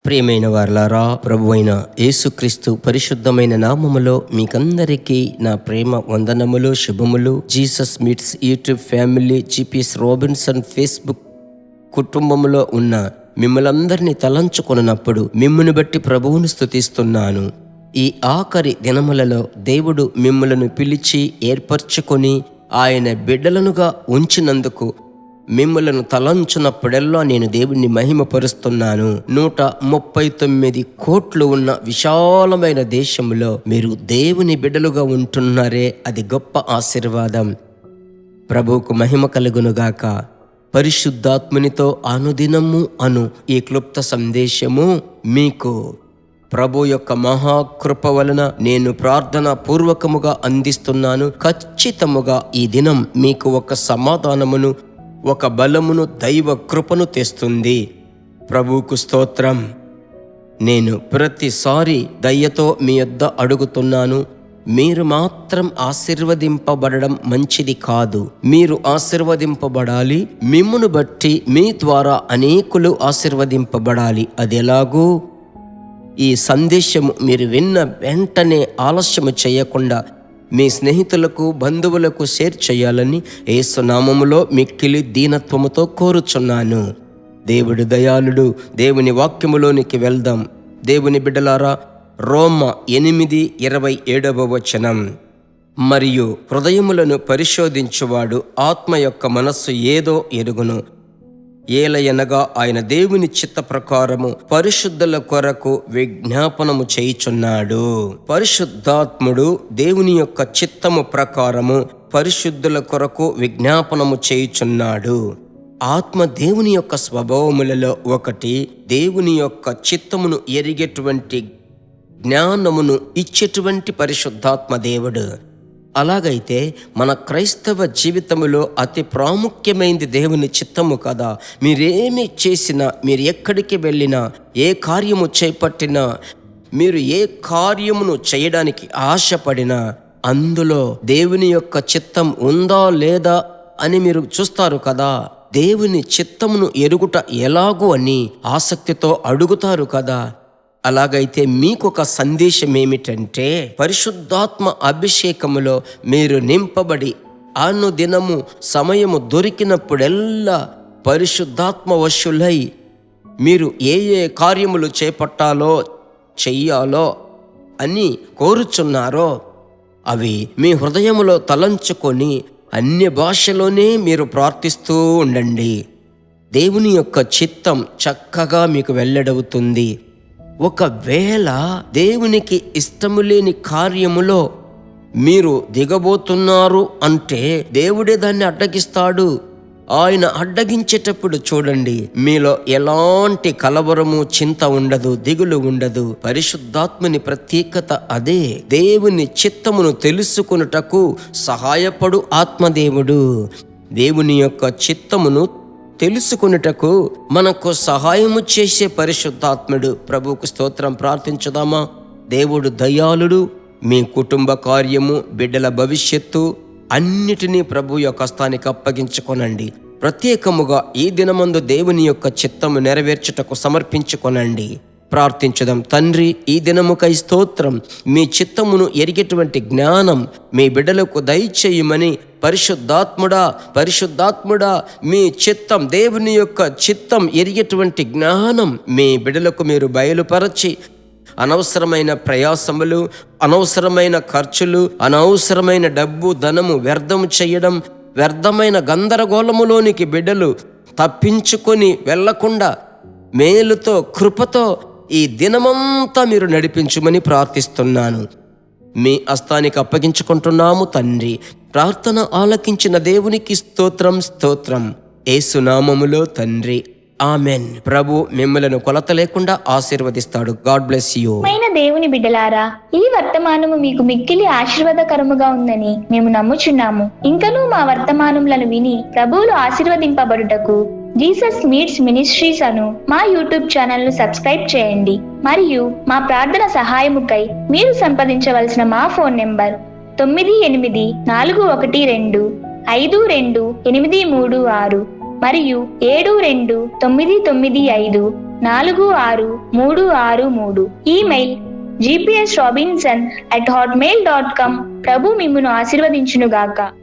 ప్రియమైన వారలారా, ప్రభువైన యేసుక్రీస్తు పరిశుద్ధమైన నామములో మీకందరికీ నా ప్రేమ వందనములు, శుభములు. Jesus meets YouTube family, GPS Robinson Facebook కుటుంబంలో ఉన్న మిమ్మల్ందరినీ తలంచుకొనున్నప్పుడు మిమ్మును బట్టి ప్రభువును స్తుతిస్తున్నాను. ఈ ఆఖరి దినములలో దేవుడు మిమ్ములను పిలిచి ఏర్పరచుకొని ఆయన బిడ్డలనుగా ఉంచినందుకు మిమ్మలను తలంచున్నప్పుడెల్లా నేను దేవుణ్ణి మహిమపరుస్తున్నాను. 139 కోట్లు ఉన్న విశాలమైన దేశంలో మీరు దేవుని బిడ్డలుగా ఉంటున్నారే, అది గొప్ప ఆశీర్వాదం. ప్రభువుకు మహిమ కలుగునుగాక. పరిశుద్ధాత్మునితో అనుదినము అను ఈ క్లుప్త సందేశము మీకు ప్రభు యొక్క మహాకృప వలన నేను ప్రార్థన పూర్వకముగా అందిస్తున్నాను. ఖచ్చితముగా ఈ దినం మీకు ఒక సమాధానమును, ఒక బలమును, దైవ కృపను తెస్తుంది. ప్రభువుకు స్తోత్రం. నేను ప్రతిసారి దయ్యతో మీ యొద్ద అడుగుతున్నాను, మీరు మాత్రం ఆశీర్వదింపబడడం మంచిది కాదు. మీరు ఆశీర్వదింపబడాలి. మిమ్మును బట్టి మీ ద్వారా అనేకులు ఆశీర్వదింపబడాలి. అది ఎలాగూ ఈ సందేశము మీరు విన్న వెంటనే ఆలస్యము చేయకుండా మీ స్నేహితులకు, బంధువులకు షేర్ చేయాలని యేసు నామములో మిక్కిలి దీనత్వముతో కోరుచున్నాను. దేవుడు దయాళుడు. దేవుని వాక్యములోనికి వెళ్దాం. దేవుని బిడ్డలారా, రోమా 8:27 మరియు హృదయములను పరిశోధించువాడు ఆత్మ యొక్క మనస్సు ఏదో ఎరుగును. ఏలయనగా ఆయన దేవుని చిత్త ప్రకారము పరిశుద్ధుల కొరకు విజ్ఞాపనము చేయుచున్నాడు. పరిశుద్ధాత్ముడు దేవుని యొక్క చిత్తము ప్రకారము పరిశుద్ధుల కొరకు విజ్ఞాపనము చేయుచున్నాడు. ఆత్మ దేవుని యొక్క స్వభావములలో ఒకటి. దేవుని యొక్క చిత్తమును ఎరిగేటువంటి జ్ఞానమును ఇచ్చేటువంటి పరిశుద్ధాత్మ దేవుడు. అలాగైతే మన క్రైస్తవ జీవితములో అతి ప్రాముఖ్యమైనది దేవుని చిత్తము కదా. మీరేమి చేసినా, మీరు ఎక్కడికి వెళ్ళినా, ఏ కార్యము చేపట్టినా, మీరు ఏ కార్యమును చేయడానికి ఆశపడినా అందులో దేవుని యొక్క చిత్తం ఉందా లేదా అని మీరు చూస్తారు కదా. దేవుని చిత్తమును ఎరుగుట ఎలాగూ అని ఆసక్తితో అడుగుతారు కదా. అలాగైతే మీకొక సందేశం ఏమిటంటే, పరిశుద్ధాత్మ అభిషేకములో మీరు నింపబడి అనుదినము సమయము దొరికినప్పుడెల్లా పరిశుద్ధాత్మ వశులై మీరు ఏ ఏ కార్యములు చేపట్టాలో, చెయ్యాలో అని కోరుచున్నారో అవి మీ హృదయములో తలంచుకొని అన్య భాషలోనే మీరు ప్రార్థిస్తూ ఉండండి. దేవుని యొక్క చిత్తం చక్కగా మీకు వెల్లడవుతుంది. ఒకవేళ దేవునికి ఇష్టము లేని కార్యములో మీరు దిగబోతున్నారు అంటే దేవుడే దాన్ని అడ్డగిస్తాడు. ఆయన అడ్డగించేటప్పుడు చూడండి, మీలో ఎలాంటి కలవరము, చింత ఉండదు, దిగులు ఉండదు. పరిశుద్ధాత్మని ప్రత్యేకత అదే. దేవుని చిత్తమును తెలుసుకొనుటకు సహాయపడు ఆత్మదేవుడు. దేవుని యొక్క చిత్తమును తెలుసుకొనుటకు మనకు సహాయము చేసే పరిశుద్ధాత్ముడు. ప్రభువుకు స్తోత్రం. ప్రార్థించుదామా. దేవుడు దయాళుడు. మీ కుటుంబ కార్యము, బిడ్డల భవిష్యత్తు అన్నిటినీ ప్రభు యొక్క హస్తానికి అప్పగించుకొనండి. ప్రత్యేకముగా ఈ దినమందు దేవుని యొక్క చిత్తము నెరవేర్చుటకు సమర్పించుకొనండి. ప్రార్థించుదాం. తండ్రి, ఈ దినముకై స్తోత్రం. మీ చిత్తమును ఎరిగేటువంటి జ్ఞానం మీ బిడ్డలకు దయచేయమని పరిశుద్ధాత్ముడా, పరిశుద్ధాత్ముడా, మీ చిత్తం, దేవుని యొక్క చిత్తం ఎరిగేటువంటి జ్ఞానం మీ బిడ్డలకు మీరు బయలుపరచి అనవసరమైన ప్రయాసములు, అనవసరమైన ఖర్చులు, అనవసరమైన డబ్బు, ధనము వ్యర్థము చేయడం, వ్యర్థమైన గందరగోళములోనికి బిడ్డలు తప్పించుకొని వెళ్లకుండా మేలుతో, కృపతో ఈ దినమంతా మీరు నడిపించుమని ప్రార్థిస్తున్నాను. మీ హస్తానికి అప్పగించుకుంటున్నాము తండ్రి. ప్రార్థన ఆలకించిన దేవునికి స్తోత్రం, స్తోత్రం. యేసు నామములో తండ్రి, ఆమెన్. ప్రభు మిమ్మలను కొలత లేకుండా ఆశీర్వదిస్తాడు. God bless you. దేవుని బిడ్డలారా, ఈ వర్తమానము మీకు మిక్కిలి ఆశీర్వాదకరముగా ఉందని మేము నమ్ముచున్నాము. ఇంకనూ మా వర్తమానములను విని ప్రభువులు ఆశీర్వదింపబడుటకు జీసస్ మీట్స్ మినిస్ట్రీస్ అను మా యూట్యూబ్ ఛానల్ ను సబ్స్క్రైబ్ చేయండి. మరియు మా ప్రార్థన సహాయముకై మీరు సంప్రదించవలసిన మా ఫోన్ నెంబర్ 9841252836. మరియు 7295463633. Email gpsrobinson@hotmail.com. ప్రభు మిమ్మును ఆశీర్వదించునుగాక.